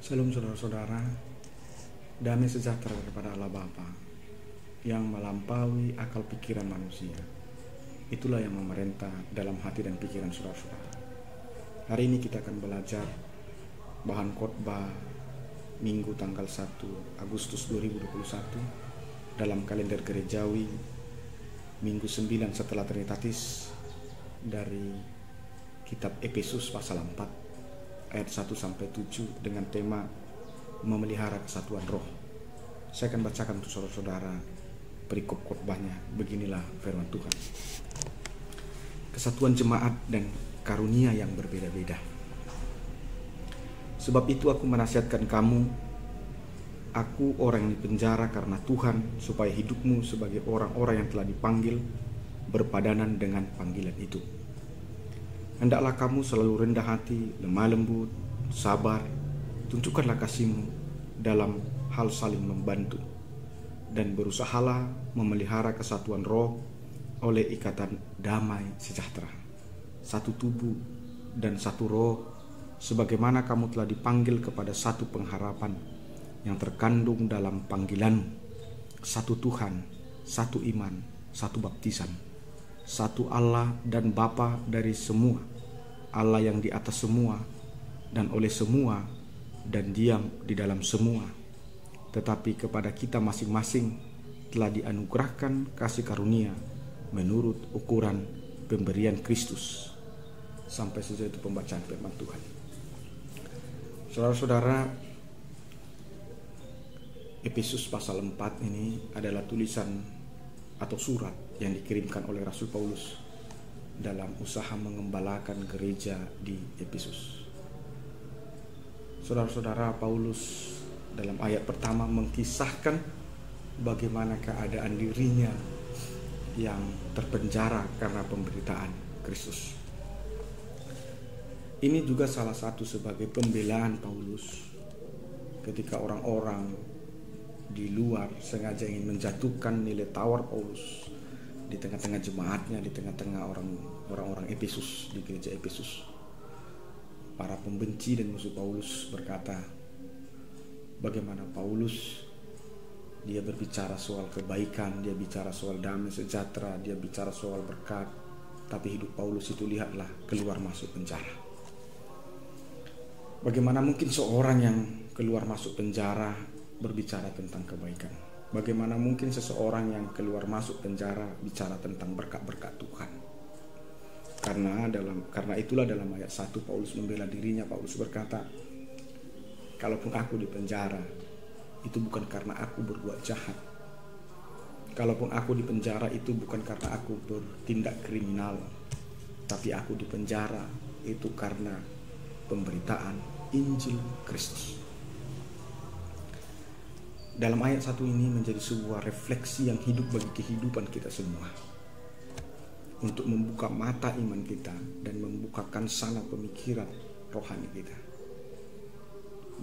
Salam saudara-saudara, damai sejahtera kepada Allah Bapa yang melampaui akal pikiran manusia. Itulah yang memerintah dalam hati dan pikiran saudara-saudara. Hari ini kita akan belajar bahan khotbah Minggu tanggal 1 Agustus 2021 dalam kalender gerejawi Minggu 9 setelah Trinitatis dari kitab Efesus pasal 4 ayat 1-7 dengan tema memelihara kesatuan roh. Saya akan bacakan untuk saudara-saudara perikop khotbahnya. Beginilah firman Tuhan. Kesatuan jemaat dan karunia yang berbeda-beda. Sebab itu aku menasihatkan kamu, aku orang yang dipenjara karena Tuhan, supaya hidupmu sebagai orang-orang yang telah dipanggil berpadanan dengan panggilan itu. Hendaklah kamu selalu rendah hati, lemah lembut, sabar, tunjukkanlah kasihmu dalam hal saling membantu, dan berusahalah memelihara kesatuan roh oleh ikatan damai sejahtera. Satu tubuh dan satu roh, sebagaimana kamu telah dipanggil kepada satu pengharapan yang terkandung dalam panggilanmu, satu Tuhan, satu iman, satu baptisan, satu Allah dan Bapa dari semua, Allah yang di atas semua dan oleh semua dan diam di dalam semua. Tetapi kepada kita masing-masing telah dianugerahkan kasih karunia menurut ukuran pemberian Kristus. Sampai sejauh itu pembacaan firman Tuhan. Saudara-saudara, Efesus pasal 4 ini adalah tulisan atau surat yang dikirimkan oleh Rasul Paulus dalam usaha mengembalakan gereja di Efesus. Saudara-saudara, Paulus dalam ayat pertama mengkisahkan bagaimana keadaan dirinya yang terpenjara karena pemberitaan Kristus. Ini juga salah satu sebagai pembelaan Paulus ketika orang-orang di luar sengaja ingin menjatuhkan nilai tawar Paulus di tengah-tengah jemaatnya, di tengah-tengah orang-orang Efesus, di gereja Efesus. Para pembenci dan musuh Paulus berkata, bagaimana Paulus, dia berbicara soal kebaikan, dia bicara soal damai sejahtera, dia bicara soal berkat, tapi hidup Paulus itu lihatlah keluar masuk penjara. Bagaimana mungkin seorang yang keluar masuk penjara berbicara tentang kebaikan? Bagaimana mungkin seseorang yang keluar masuk penjara bicara tentang berkat-berkat Tuhan? Karena itulah dalam ayat 1 Paulus membela dirinya. Paulus berkata, kalaupun aku di penjara, itu bukan karena aku berbuat jahat. Kalaupun aku di penjara, itu bukan karena aku bertindak kriminal, tapi aku di penjara itu karena pemberitaan Injil Kristus. Dalam ayat 1 ini menjadi sebuah refleksi yang hidup bagi kehidupan kita semua, untuk membuka mata iman kita dan membukakan sana pemikiran rohani kita,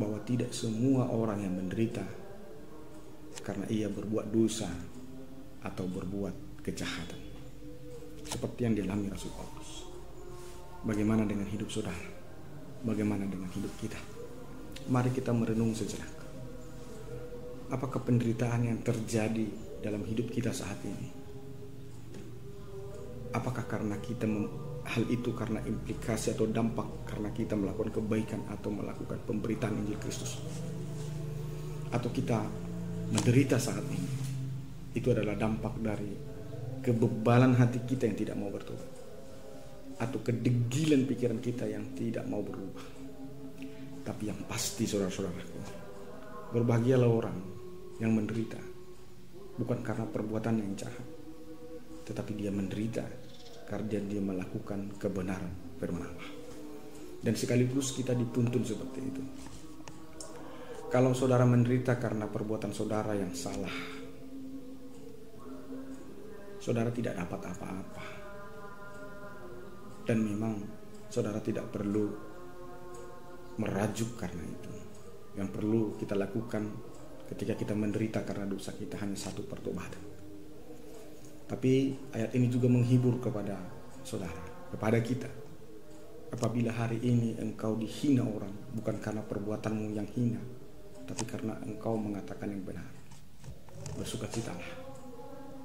bahwa tidak semua orang yang menderita karena ia berbuat dosa atau berbuat kejahatan, seperti yang dialami Rasul Paulus. Bagaimana dengan hidup saudara? Bagaimana dengan hidup kita? Mari kita merenung sejenak. Apakah penderitaan yang terjadi dalam hidup kita saat ini? Apakah karena kita hal itu karena implikasi atau dampak karena kita melakukan kebaikan atau melakukan pemberitaan Injil Kristus? Atau kita menderita saat ini, itu adalah dampak dari kebebalan hati kita yang tidak mau bertobat, atau kedegilan pikiran kita yang tidak mau berubah? Tapi yang pasti, saudara-saudaraku, berbahagialah orang yang menderita bukan karena perbuatan yang jahat, tetapi dia menderita karena dia melakukan kebenaran firman Allah. Dan sekaligus kita dituntun seperti itu. Kalau saudara menderita karena perbuatan saudara yang salah, saudara tidak dapat apa-apa. Dan memang saudara tidak perlu merajuk karena itu. Yang perlu kita lakukan ketika kita menderita karena dosa kita hanya satu pertobatan. Tapi ayat ini juga menghibur kepada saudara, kepada kita, apabila hari ini engkau dihina orang, bukan karena perbuatanmu yang hina, tapi karena engkau mengatakan yang benar, bersukacitalah.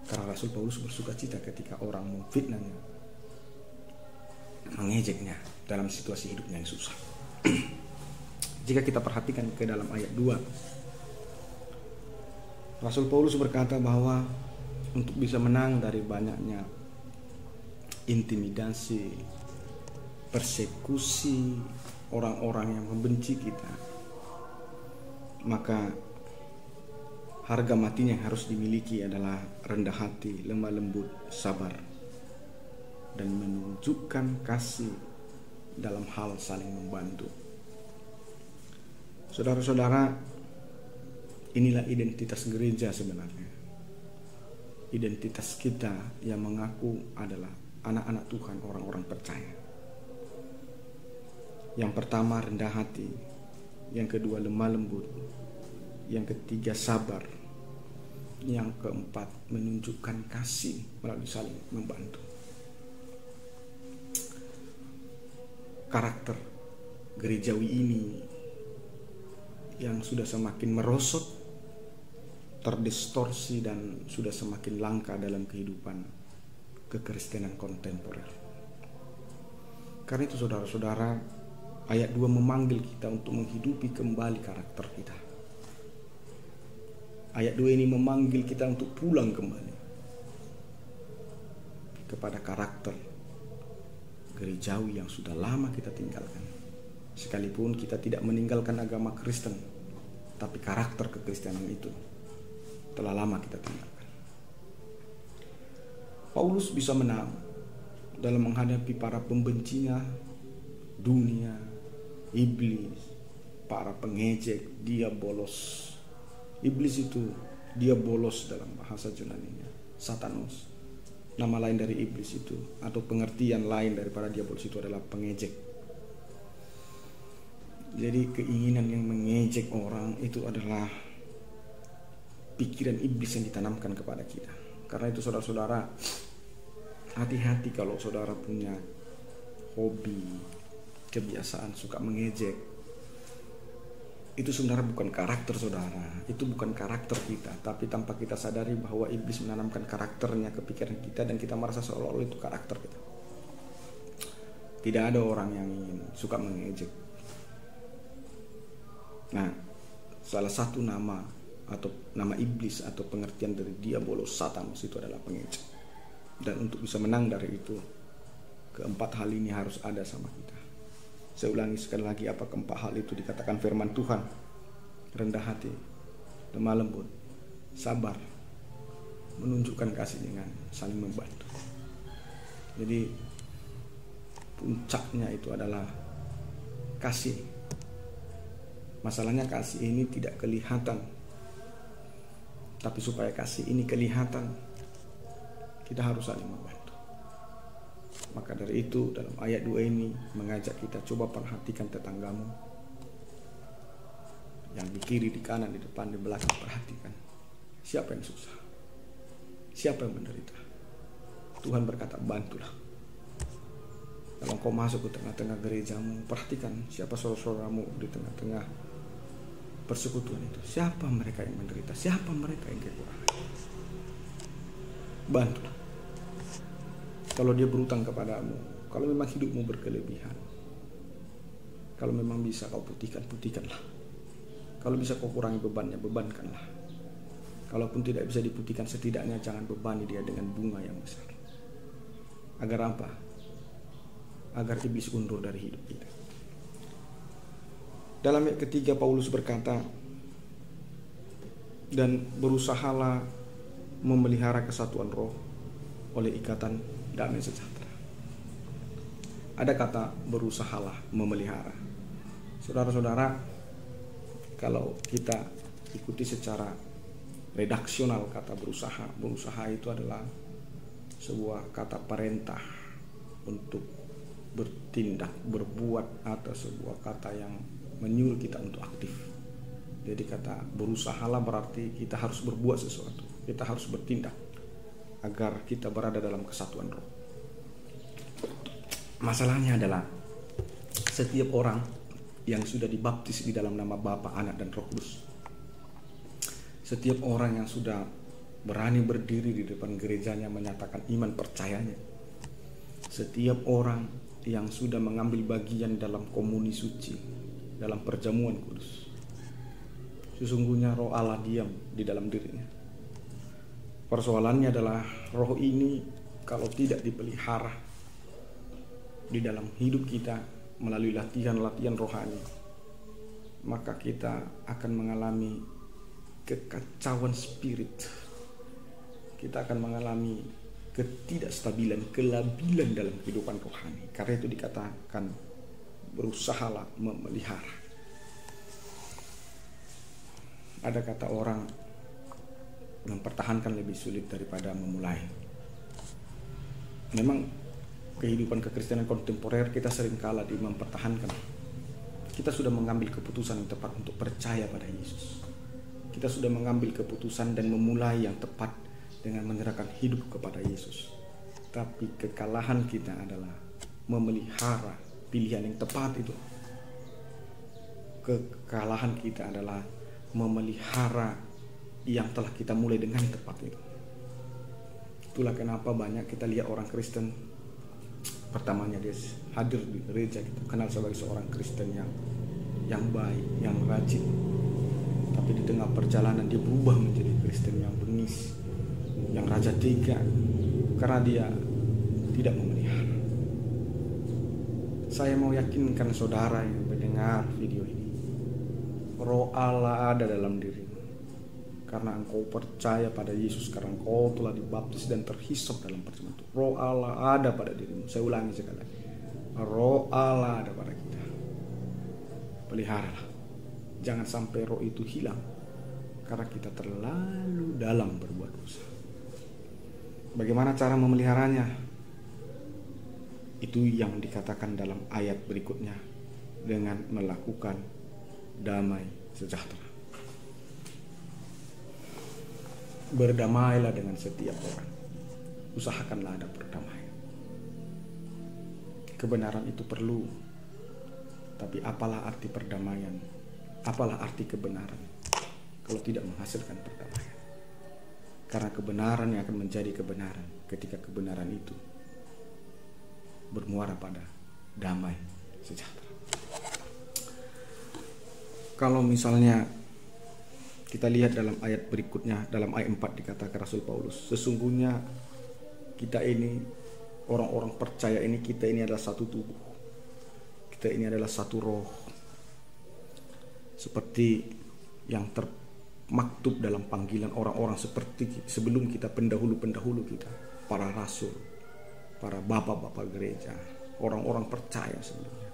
Karena Rasul Paulus bersukacita ketika orang memfitnahnya, mengejeknya dalam situasi hidupnya yang susah. Jika kita perhatikan ke dalam ayat 2, Rasul Paulus berkata bahwa untuk bisa menang dari banyaknya intimidasi, persekusi orang-orang yang membenci kita, maka harga matinya yang harus dimiliki adalah rendah hati, lemah lembut, sabar, dan menunjukkan kasih dalam hal saling membantu. Saudara-saudara, inilah identitas gereja sebenarnya. Identitas kita yang mengaku adalah anak-anak Tuhan, orang-orang percaya. Yang pertama rendah hati, yang kedua lemah lembut, yang ketiga sabar, yang keempat menunjukkan kasih melalui saling membantu. Karakter gerejawi ini yang sudah semakin merosot, terdistorsi, dan sudah semakin langka dalam kehidupan kekristenan kontemporer. Karena itu saudara-saudara, ayat 2 memanggil kita untuk menghidupi kembali karakter kita. Ayat 2 ini memanggil kita untuk pulang kembali kepada karakter gerejawi yang sudah lama kita tinggalkan. Sekalipun kita tidak meninggalkan agama Kristen, tapi karakter kekristenan itu telah lama kita tinggalkan. Paulus bisa menang dalam menghadapi para pembencinya, dunia, iblis, para pengejek, diabolos. Iblis itu diabolos dalam bahasa Yunaninya, Satanos. Nama lain dari iblis itu, atau pengertian lain daripada diabolos itu adalah pengejek. Jadi keinginan yang mengejek orang itu adalah pikiran iblis yang ditanamkan kepada kita. Karena itu saudara-saudara, hati-hati kalau saudara punya hobi, kebiasaan suka mengejek. Itu sebenarnya bukan karakter saudara, itu bukan karakter kita, tapi tanpa kita sadari bahwa iblis menanamkan karakternya ke pikiran kita dan kita merasa seolah-olah itu karakter kita. Tidak ada orang yang ingin suka mengejek. Nah, salah satu nama atau nama iblis atau pengertian dari diabolos, Satanos itu adalah pengejek. Dan untuk bisa menang dari itu, keempat hal ini harus ada sama kita. Saya ulangi sekali lagi, apa keempat hal itu? Dikatakan firman Tuhan: rendah hati, lemah lembut, sabar, menunjukkan kasih dengan saling membantu. Jadi puncaknya itu adalah kasih. Masalahnya kasih ini tidak kelihatan, tapi supaya kasih ini kelihatan, kita harus saling membantu. Maka dari itu dalam ayat 2 ini mengajak kita, coba perhatikan tetanggamu yang di kiri, di kanan, di depan, di belakang. Perhatikan siapa yang susah, siapa yang menderita. Tuhan berkata, bantulah. Kalau kau masuk ke tengah-tengah gerejamu, perhatikan siapa saudara-saudaramu di tengah-tengah persekutuan itu. Siapa mereka yang menderita, siapa mereka yang kekurangan. Bantulah. Kalau dia berutang kepadamu, kalau memang hidupmu berkelebihan, kalau memang bisa kau putihkanlah. Kalau bisa kau kurangi bebannya, bebankanlah. Kalaupun tidak bisa diputihkan, setidaknya jangan bebani dia dengan bunga yang besar. Agar apa? Agar iblis undur dari hidup kita. Dalam ayat ketiga Paulus berkata, dan berusahalah memelihara kesatuan roh oleh ikatan damai sejahtera. Ada kata berusahalah memelihara. Saudara-saudara, kalau kita ikuti secara redaksional kata berusaha itu adalah sebuah kata perintah untuk bertindak, berbuat, atau sebuah kata yang menyuruh kita untuk aktif. Jadi kata berusahalah berarti kita harus berbuat sesuatu, kita harus bertindak agar kita berada dalam kesatuan roh. Masalahnya adalah setiap orang yang sudah dibaptis di dalam nama Bapa, Anak, dan Roh Kudus, setiap orang yang sudah berani berdiri di depan gerejanya menyatakan iman percayanya, setiap orang yang sudah mengambil bagian dalam komuni suci, dalam perjamuan kudus, sesungguhnya Roh Allah diam di dalam dirinya. Persoalannya adalah roh ini kalau tidak dipelihara di dalam hidup kita melalui latihan-latihan rohani, maka kita akan mengalami kekacauan spirit. Kita akan mengalami ketidakstabilan, kelabilan dalam kehidupan rohani. Karena itu dikatakan berusahalah memelihara. Ada kata orang, mempertahankan lebih sulit daripada memulai. Memang kehidupan kekristenan kontemporer kita sering kalah di mempertahankan. Kita sudah mengambil keputusan yang tepat untuk percaya pada Yesus. Kita sudah mengambil keputusan dan memulai yang tepat dengan menyerahkan hidup kepada Yesus. Tapi kekalahan kita adalah memelihara pilihan yang tepat itu. Kekalahan kita adalah memelihara yang telah kita mulai dengan tepat itu. Itulah kenapa banyak kita lihat orang Kristen, pertamanya dia hadir di gereja, kita kenal sebagai seorang Kristen yang baik, yang rajin, tapi di tengah perjalanan dia berubah menjadi Kristen yang bengis, yang raja tega, karena dia tidak memelihara. Saya mau yakinkan saudara yang mendengar video ini, Roh Allah ada dalam dirimu. Karena engkau percaya pada Yesus, karena engkau telah dibaptis dan terhisap dalam perjamuan itu. Roh Allah ada pada dirimu. Saya ulangi sekali lagi. Roh Allah ada pada kita. Peliharalah. Jangan sampai roh itu hilang karena kita terlalu dalam berbuat dosa. Bagaimana cara memeliharanya? Itu yang dikatakan dalam ayat berikutnya, dengan melakukan damai sejahtera. Berdamailah dengan setiap orang. Usahakanlah ada perdamaian. Kebenaran itu perlu. Tapi apalah arti perdamaian? Apalah arti kebenaran kalau tidak menghasilkan perdamaian? Karena kebenaran yang akan menjadi kebenaran ketika kebenaran itu bermuara pada damai sejahtera. Kalau misalnya kita lihat dalam ayat berikutnya, dalam ayat 4 dikatakan Rasul Paulus, sesungguhnya kita ini, orang-orang percaya ini, kita ini adalah satu tubuh. Kita ini adalah satu roh. Seperti yang termaktub dalam panggilan orang-orang seperti sebelum kita, pendahulu-pendahulu kita, para rasul, para bapak-bapak gereja, orang-orang percaya sebelumnya.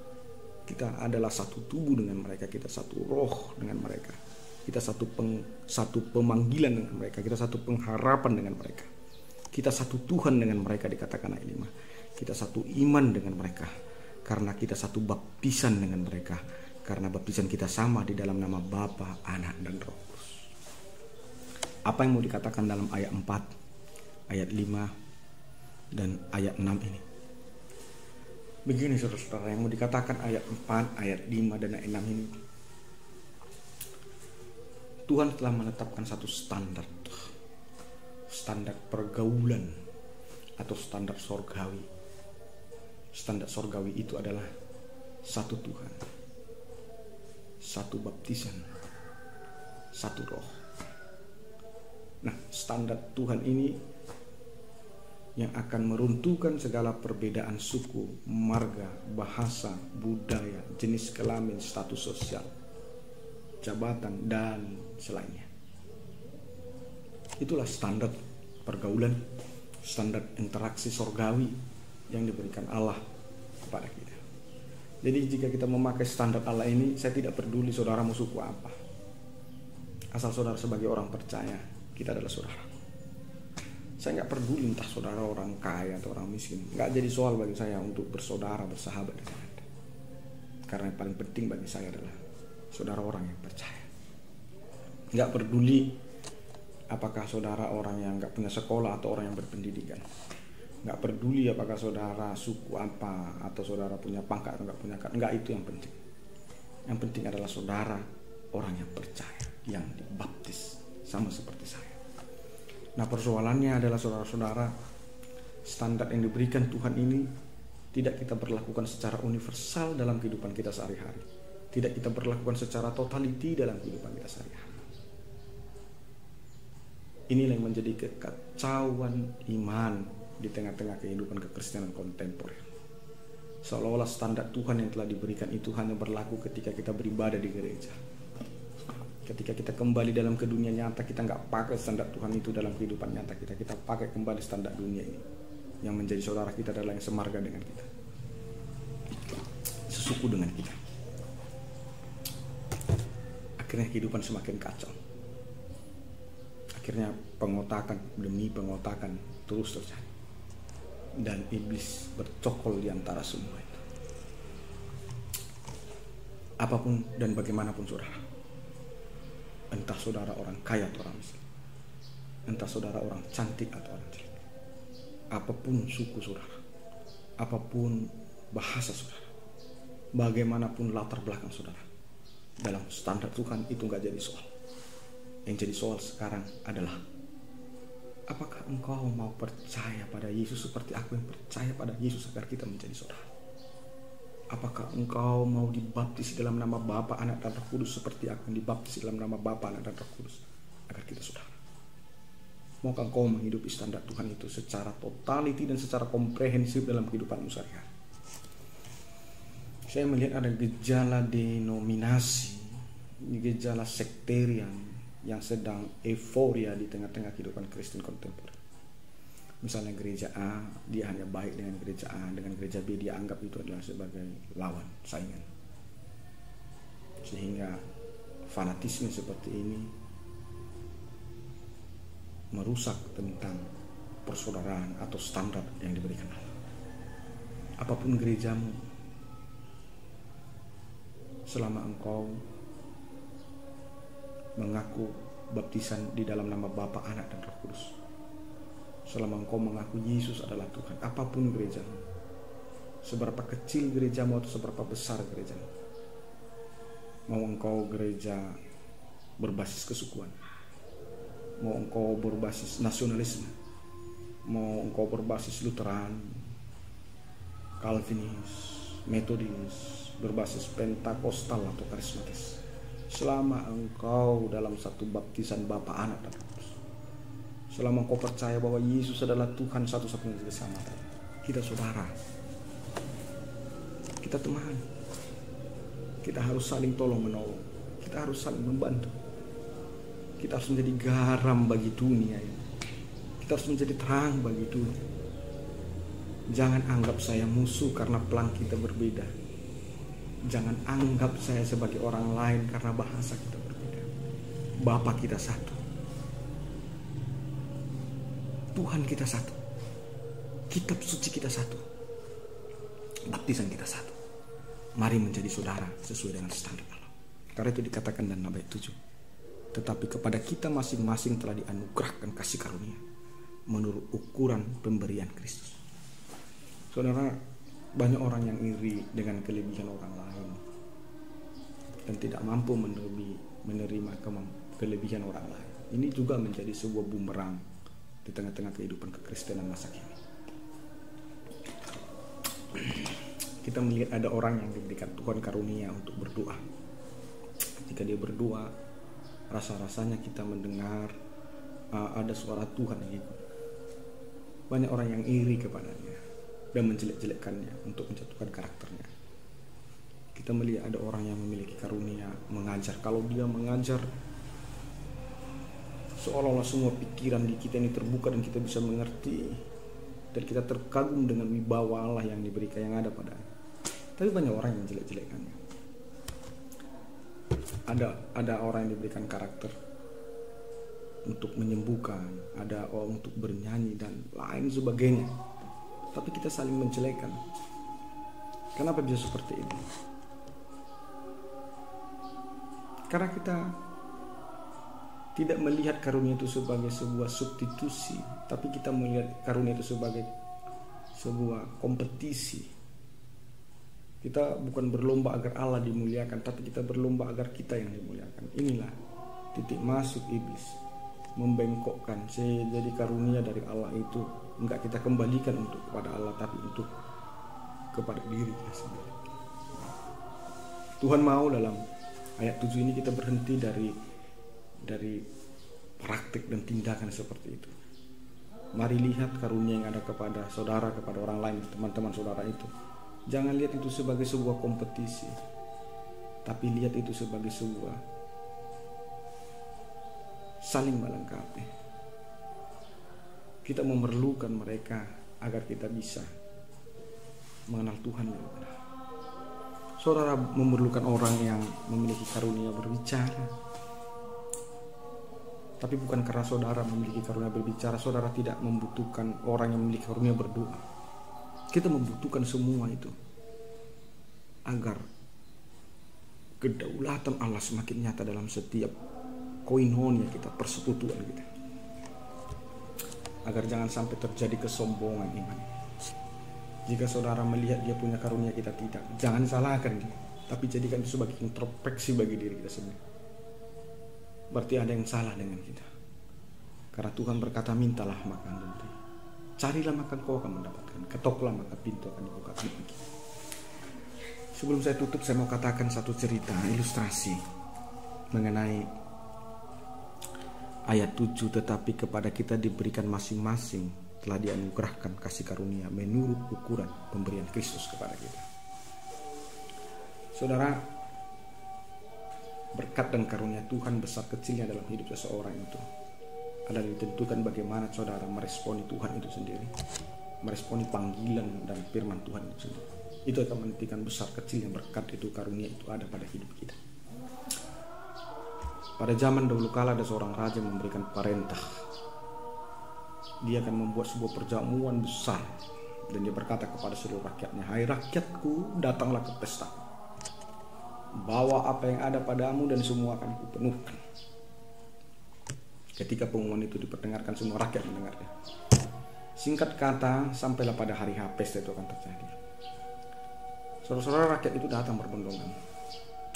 Kita adalah satu tubuh dengan mereka, kita satu roh dengan mereka. Kita satu pemanggilan dengan mereka, kita satu pengharapan dengan mereka, kita satu Tuhan dengan mereka, dikatakan ayat 5. Kita satu iman dengan mereka karena kita satu baptisan dengan mereka, karena baptisan kita sama di dalam nama Bapa, Anak, dan Roh Kudus. Apa yang mau dikatakan dalam ayat 4, ayat 5, dan ayat 6 ini? Begini saudara-saudara, yang mau dikatakan ayat 4, ayat 5, dan ayat 6 ini, Tuhan telah menetapkan satu standar pergaulan atau standar sorgawi. Standar sorgawi itu adalah satu Tuhan, satu baptisan, satu roh. Nah, standar Tuhan ini yang akan meruntuhkan segala perbedaan suku, marga, bahasa, budaya, jenis kelamin, status sosial, jabatan, dan selainnya. Itulah standar pergaulan, standar interaksi sorgawi yang diberikan Allah kepada kita. Jadi jika kita memakai standar Allah ini, saya tidak peduli saudara mau suku apa. Asal saudara sebagai orang percaya, kita adalah saudara. Saya nggak peduli entah saudara orang kaya atau orang miskin. Nggak jadi soal bagi saya untuk bersaudara, bersahabat dengan Anda. Karena yang paling penting bagi saya adalah saudara orang yang percaya. Nggak peduli apakah saudara orang yang nggak punya sekolah atau orang yang berpendidikan. Nggak peduli apakah saudara suku apa, atau saudara punya pangkat atau nggak punya pangkat. Nggak itu yang penting. Yang penting adalah saudara orang yang percaya, yang dibaptis sama seperti saya. Nah, persoalannya adalah saudara-saudara, standar yang diberikan Tuhan ini tidak kita berlakukan secara universal dalam kehidupan kita sehari-hari. Tidak kita berlakukan secara totality dalam kehidupan kita sehari-hari. Inilah yang menjadi kekacauan iman di tengah-tengah kehidupan kekristenan kontemporer. Seolah-olah standar Tuhan yang telah diberikan itu hanya berlaku ketika kita beribadah di gereja. Ketika kita kembali dalam ke dunia nyata, kita nggak pakai standar Tuhan itu dalam kehidupan nyata kita. Kita pakai kembali standar dunia ini. Yang menjadi saudara kita adalah yang semarga dengan kita, sesuku dengan kita. Akhirnya kehidupan semakin kacau. Akhirnya pengotakan demi pengotakan terus terjadi. Dan iblis bercokol di antara semua itu. Apapun dan bagaimanapun saudara, entah saudara orang kaya atau orang miskin, entah saudara orang cantik atau orang jelek, apapun suku saudara, apapun bahasa saudara, bagaimanapun latar belakang saudara, dalam standar Tuhan itu gak jadi soal. Yang jadi soal sekarang adalah, apakah engkau mau percaya pada Yesus seperti aku yang percaya pada Yesus agar kita menjadi saudara? Apakah engkau mau dibaptis dalam nama Bapa, Anak, dan Roh Kudus seperti aku yang dibaptis dalam nama Bapa, Anak, dan Roh Kudus agar kita saudara? Maukah engkau menghidupi standar Tuhan itu secara totality dan secara komprehensif dalam kehidupanmu sehari-hari? Saya melihat ada gejala denominasi, gejala sekterian yang sedang euforia di tengah-tengah kehidupan Kristen kontemporer. Misalnya gereja A, dia hanya baik dengan gereja A, dengan gereja B dia anggap itu adalah sebagai lawan, saingan. Sehingga fanatisme seperti ini merusak tentang persaudaraan atau standar yang diberikan Allah. Apapun gerejamu, selama engkau mengaku baptisan di dalam nama Bapa, Anak, dan Roh Kudus, selama engkau mengaku Yesus adalah Tuhan, apapun gerejamu, seberapa kecil gerejamu atau seberapa besar gerejamu, mau engkau gereja berbasis kesukuan, mau engkau berbasis nasionalisme, mau engkau berbasis Lutheran, Calvinis, Metodis, berbasis Pentakostal atau Karismatis, selama engkau dalam satu baptisan Bapa, Anak, dan Roh Kudus, selama engkau percaya bahwa Yesus adalah Tuhan satu-satunya keselamatan, kita saudara, kita teman, kita harus saling tolong menolong, kita harus saling membantu, kita harus menjadi garam bagi dunia ini, kita harus menjadi terang bagi dunia. Jangan anggap saya musuh karena pelang kita berbeda. Jangan anggap saya sebagai orang lain karena bahasa kita berbeda. Bapa kita satu, Tuhan kita satu, kitab suci kita satu, baptisan kita satu. Mari menjadi saudara sesuai dengan standar Allah. Karena itu dikatakan dalam ayat 7, tetapi kepada kita masing-masing telah dianugerahkan kasih karunia menurut ukuran pemberian Kristus. Saudara, banyak orang yang iri dengan kelebihan orang lain dan tidak mampu menerima kelebihan orang lain. Ini juga menjadi sebuah bumerang di tengah-tengah kehidupan kekristenan masa kini. Kita melihat ada orang yang diberikan Tuhan karunia untuk berdoa. Ketika dia berdoa, rasa-rasanya kita mendengar ada suara Tuhan yang ikut. Banyak orang yang iri kepadanya dan menjelek-jelekkannya untuk menjatuhkan karakternya. Kita melihat ada orang yang memiliki karunia mengajar. Kalau dia mengajar, seolah-olah semua pikiran di kita ini terbuka dan kita bisa mengerti, dan kita terkagum dengan wibawa Allah yang diberikan, yang ada padanya. Tapi banyak orang yang jelek-jelekkannya. Ada orang yang diberikan karakter untuk menyembuhkan, ada orang untuk bernyanyi dan lain sebagainya. Tapi kita saling menjelekkan. Kenapa bisa seperti ini? Karena kita tidak melihat karunia itu sebagai sebuah substitusi, tapi kita melihat karunia itu sebagai sebuah kompetisi. Kita bukan berlomba agar Allah dimuliakan, tapi kita berlomba agar kita yang dimuliakan. Inilah titik masuk iblis, membengkokkan. Jadi karunia dari Allah itu enggak kita kembalikan untuk kepada Allah, tapi untuk kepada diri kita sendiri. Tuhan mau dalam ayat 7 ini kita berhenti dari praktik dan tindakan seperti itu. Mari lihat karunia yang ada kepada saudara, kepada orang lain, teman-teman saudara itu. Jangan lihat itu sebagai sebuah kompetisi, tapi lihat itu sebagai sebuah saling melengkapi. Kita memerlukan mereka agar kita bisa mengenal Tuhan yang benar. Saudara memerlukan orang yang memiliki karunia berbicara, tapi bukan karena saudara memiliki karunia berbicara, saudara tidak membutuhkan orang yang memiliki karunia berdoa. Kita membutuhkan semua itu agar kedaulatan Allah semakin nyata dalam setiap koinonia kita, persekutuan kita. Agar jangan sampai terjadi kesombongan iman. Jika saudara melihat dia punya karunia, kita tidak, jangan salahkan dia, tapi jadikan itu sebagai introspeksi bagi diri kita sendiri. Berarti ada yang salah dengan kita. Karena Tuhan berkata, mintalah maka Anda diberi, carilah maka kau akan mendapatkan, ketoklah maka pintu akan dibuka bagi kita. Sebelum saya tutup, saya mau katakan satu cerita ilustrasi mengenai ayat 7. Tetapi kepada kita diberikan masing-masing telah dianugerahkan kasih karunia menurut ukuran pemberian Kristus kepada kita. Saudara, berkat dan karunia Tuhan besar kecilnya dalam hidup seseorang itu adalah ditentukan bagaimana saudara meresponi Tuhan itu sendiri, meresponi panggilan dan firman Tuhan itu sendiri. Itu akan menentukan besar kecilnya berkat itu, karunia itu ada pada hidup kita. Pada zaman dahulu kala ada seorang raja memberikan perintah. Dia akan membuat sebuah perjamuan besar dan dia berkata kepada seluruh rakyatnya, hai rakyatku, datanglah ke pesta. Bawa apa yang ada padamu dan semua akan kupenuhkan. Ketika pengumuman itu diperdengarkan, semua rakyat mendengarnya. Singkat kata, sampailah pada hari H pesta itu akan terjadi. Saudara-saudara, rakyat itu datang berbondongan,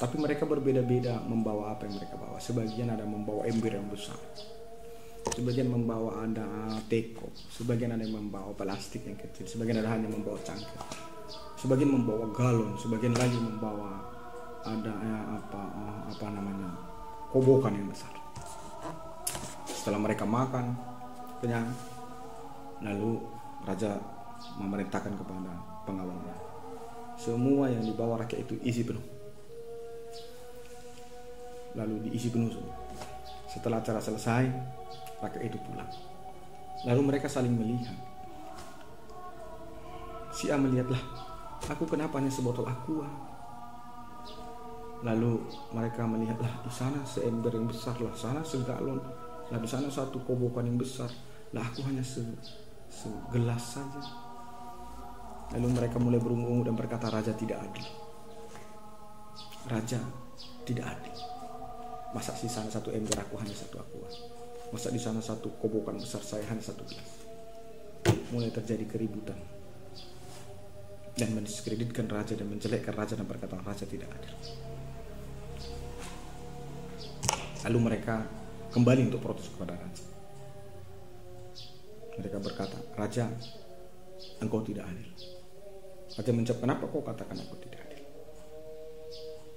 tapi mereka berbeda-beda membawa apa yang mereka bawa. Sebagian ada membawa ember yang besar, sebagian membawa ada teko, sebagian ada yang membawa plastik yang kecil, sebagian ada hanya membawa cangkir, sebagian membawa galon, sebagian lagi membawa ada kobokan yang besar. Setelah mereka makan kenyang, lalu raja memerintahkan kepada pengawalnya, semua yang dibawa rakyat itu isi penuh. Lalu diisi penuh semua. Setelah acara selesai, rakyat itu pulang. Lalu mereka saling melihat. Si A melihatlah, aku kenapa hanya sebotol aqua? Lalu mereka melihatlah, di sana seember yang besar, lah sana segalon, lah di sana satu kobokan yang besar, lah aku hanya segelas saja. Lalu mereka mulai berungu-ungu dan berkata, raja tidak adil. Raja tidak adil. Masa di sana satu ember, aku hanya satu aqua? Masa di sana satu kobokan besar, saya hanya satu gelas? Mulai terjadi keributan dan mendiskreditkan raja dan menjelekkan raja dan berkata, raja tidak adil. Lalu mereka kembali untuk protes kepada raja. Mereka berkata, raja, engkau tidak adil. Raja menjawab, kenapa kau katakan aku tidak adil?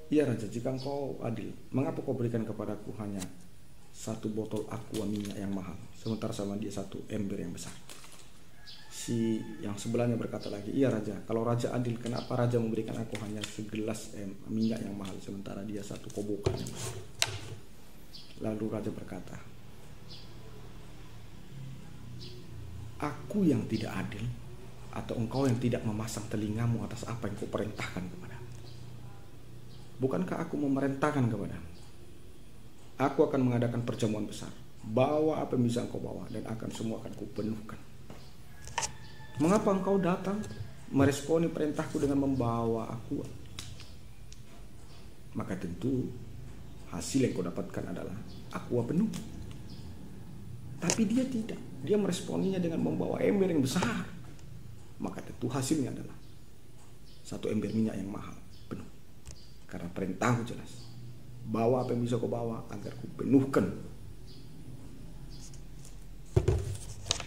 Iya raja, jika engkau adil, mengapa kau berikan kepadaku hanya satu botol aqua minyak yang mahal, sementara sama dia satu ember yang besar? Si yang sebelahnya berkata lagi, iya raja, kalau raja adil, kenapa raja memberikan aku hanya segelas minyak yang mahal, sementara dia satu kobokan yang besar? Lalu raja berkata, aku yang tidak adil, atau engkau yang tidak memasang telingamu atas apa yang kau perintahkan kepadamu? Bukankah aku memerintahkan kepadamu? Aku akan mengadakan perjamuan besar. Bawa apa yang bisa engkau bawa, dan akan semua akan kupenuhkan. Mengapa engkau datang meresponi perintahku dengan membawa aqua? Maka tentu hasil yang kau dapatkan adalah aqua penuh. Tapi dia tidak. Dia meresponinya dengan membawa ember yang besar. maka tentu hasilnya adalah satu ember minyak yang mahal penuh. Karena perintahku jelas, bawa apa yang bisa kau bawa agar ku penuhkan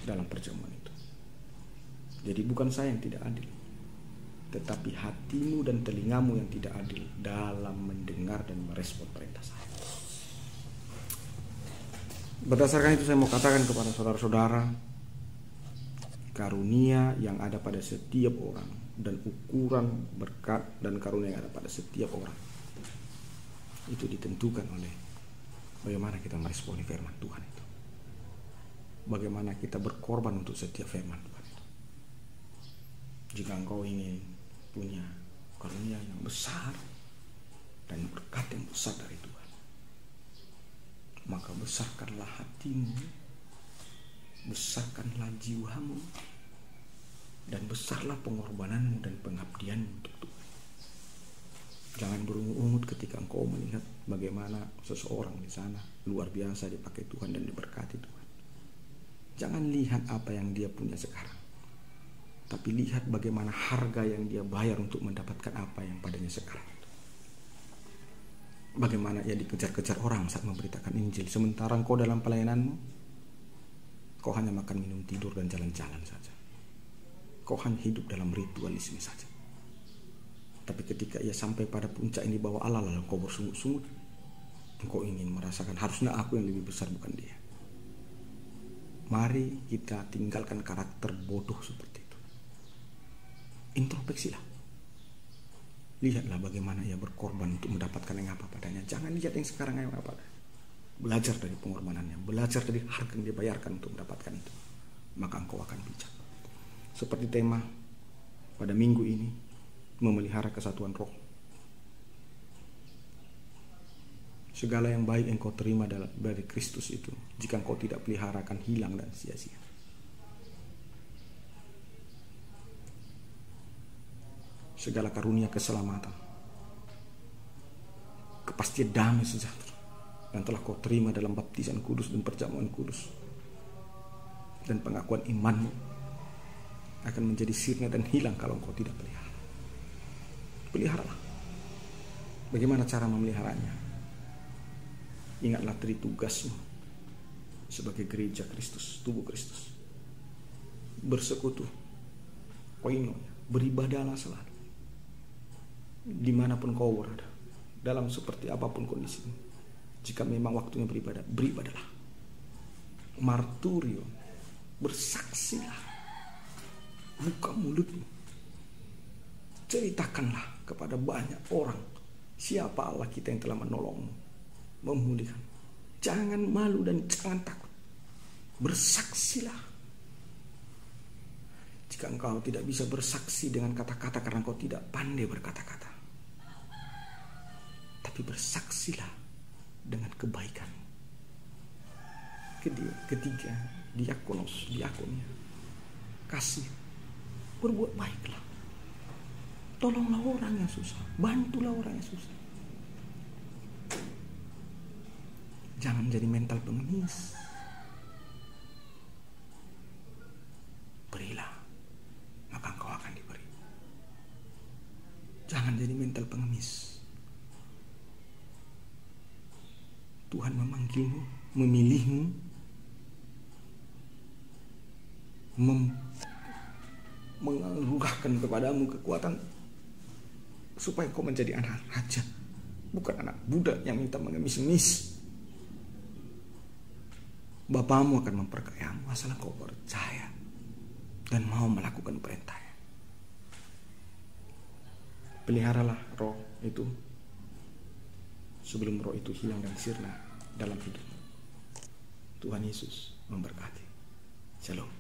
dalam perjamuan itu. Jadi bukan saya yang tidak adil, tetapi hatimu dan telingamu yang tidak adil dalam mendengar dan merespon perintah saya. Berdasarkan itu saya mau katakan kepada saudara-saudara, karunia yang ada pada setiap orang dan ukuran berkat dan karunia yang ada pada setiap orang itu ditentukan oleh bagaimana kita meresponi firman Tuhan itu. Bagaimana kita berkorban untuk setiap firman Tuhan itu. Jika engkau ingin punya karunia yang besar dan berkat yang besar dari Tuhan, maka besarkanlah hatimu, besarkanlah jiwamu, dan besarlah pengorbananmu dan pengabdianmu untuk Tuhan. Jangan berungut-ungut ketika engkau melihat bagaimana seseorang di sana luar biasa dipakai Tuhan dan diberkati Tuhan. Jangan lihat apa yang dia punya sekarang, tapi lihat bagaimana harga yang dia bayar untuk mendapatkan apa yang padanya sekarang. Bagaimana ia dikejar-kejar orang saat memberitakan Injil, sementara engkau dalam pelayananmu, kau hanya makan, minum, tidur, dan jalan-jalan saja. Kau hanya hidup dalam ritualisme saja. Tapi ketika ia sampai pada puncak ini bahwa Allah, lalu kau bersungut-sungut, engkau ingin merasakan harusnya aku yang lebih besar, bukan dia. Mari kita tinggalkan karakter bodoh seperti itu. Introspeksilah. Lihatlah bagaimana ia berkorban untuk mendapatkan yang apa padanya. Jangan lihat yang sekarang yang apa. Belajar dari pengorbanannya, belajar dari harga yang dibayarkan untuk mendapatkan itu. Maka engkau akan bijak. Seperti tema pada minggu ini, memelihara kesatuan roh. Segala yang baik yang kau terima dari Kristus itu, jika engkau tidak pelihara, akan hilang dan sia-sia. Segala karunia keselamatan, kepastian damai sejahtera yang telah kau terima dalam baptisan kudus dan perjamuan kudus dan pengakuan imanmu akan menjadi sirna dan hilang kalau engkau tidak pelihara. Peliharalah. Bagaimana cara memeliharanya? Ingatlah dari tugasmu sebagai gereja Kristus, tubuh Kristus. Bersekutu, koinonia, beribadahlah selalu. Dimanapun kau berada, dalam seperti apapun kondisimu, jika memang waktunya beribadah, beribadahlah. Marturio, bersaksilah, buka mulutmu, ceritakanlah kepada banyak orang siapa Allah kita yang telah menolongmu, memulihkan. Jangan malu dan jangan takut, bersaksilah. Jika engkau tidak bisa bersaksi dengan kata-kata karena engkau tidak pandai berkata-kata, tapi bersaksilah dengan kebaikan. Ketiga, diakonia, kasih, berbuat baiklah, tolonglah orang yang susah, bantulah orang yang susah. Jangan jadi mental pengemis. Berilah, maka engkau akan diberi. Jangan jadi mental pengemis. Tuhan memanggilmu, memilihmu, menganugerahkan kepadamu kekuatan supaya kau menjadi anak raja, bukan anak budak yang minta mengemis-ngemis. Bapamu akan memperkayamu asal kau percaya dan mau melakukan perintahnya. Peliharalah roh itu sebelum roh itu hilang dan sirna dalam hidupmu. Tuhan Yesus memberkati. Shalom.